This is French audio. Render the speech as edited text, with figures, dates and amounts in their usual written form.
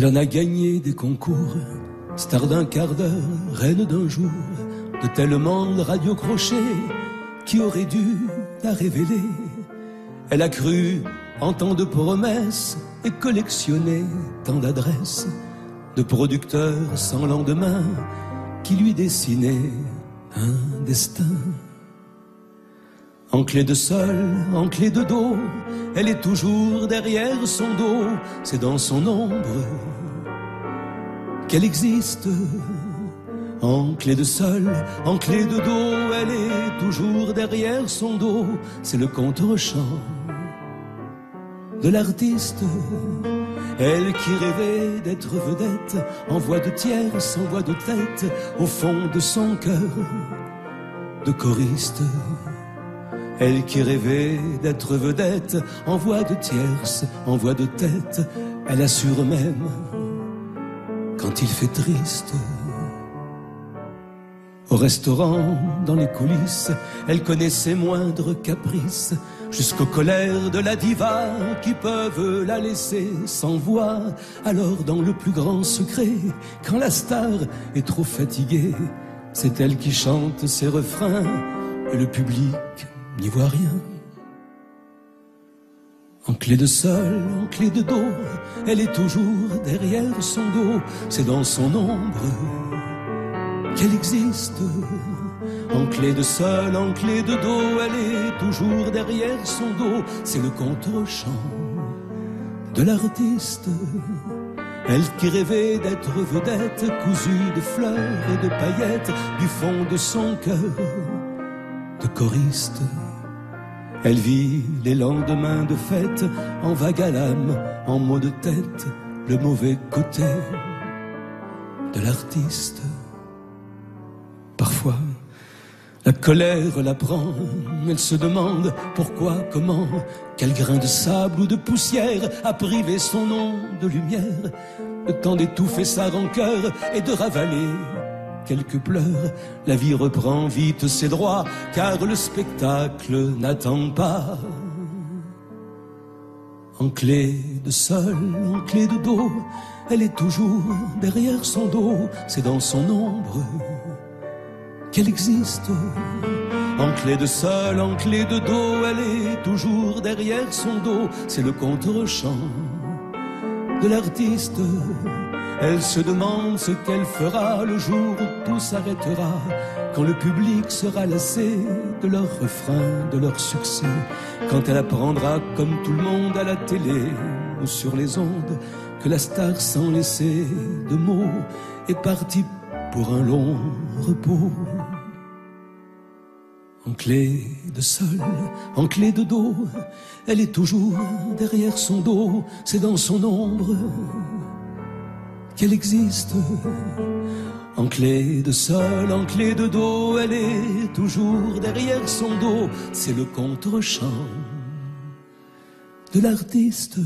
Elle en a gagné des concours, star d'un quart d'heure, reine d'un jour, de tellement de radio-crochets qui auraient dû la révéler. Elle a cru en tant de promesses et collectionné tant d'adresses de producteurs sans lendemain qui lui dessinaient un destin. En clé de sol, en clé de dos, elle est toujours derrière son dos, c'est dans son ombre qu'elle existe. En clé de sol, en clé de dos, elle est toujours derrière son dos, c'est le contre-champ de l'artiste. Elle qui rêvait d'être vedette, en voix de tierce, en voix de tête, au fond de son cœur de choriste. Elle qui rêvait d'être vedette, en voix de tierce, en voix de tête, elle assure même quand il fait triste. Au restaurant, dans les coulisses, elle connaît ses moindres caprices, jusqu'aux colères de la diva qui peuvent la laisser sans voix. Alors dans le plus grand secret, quand la star est trop fatiguée, c'est elle qui chante ses refrains et le public n'y voit rien. En clé de sol, en clé de dos, elle est toujours derrière son dos, c'est dans son ombre qu'elle existe. En clé de sol, en clé de dos, elle est toujours derrière son dos, c'est le contre-champ de l'artiste. Elle qui rêvait d'être vedette, cousue de fleurs et de paillettes, du fond de son cœur de choriste. Elle vit les lendemains de fête en vague à l'âme, en mots de tête, le mauvais côté de l'artiste. Parfois, la colère la prend, elle se demande pourquoi, comment, quel grain de sable ou de poussière a privé son nom de lumière, le temps d'étouffer sa rancœur et de ravaler quelques pleurs. La vie reprend vite ses droits, car le spectacle n'attend pas. En clé de sol, en clé de dos, elle est toujours derrière son dos, c'est dans son ombre qu'elle existe. En clé de sol, en clé de dos, elle est toujours derrière son dos, c'est le contre-champ de l'artiste. Elle se demande ce qu'elle fera le jour où tout s'arrêtera, quand le public sera lassé de leurs refrains, de leur succès, quand elle apprendra comme tout le monde à la télé ou sur les ondes que la star sans laisser de mots est partie pour un long repos. En clé de sol, en clé de dos, elle est toujours derrière son dos, c'est dans son ombre qu'elle existe. En clé de sol, en clé de dos, elle est toujours derrière son dos, c'est le contre-champ de l'artiste.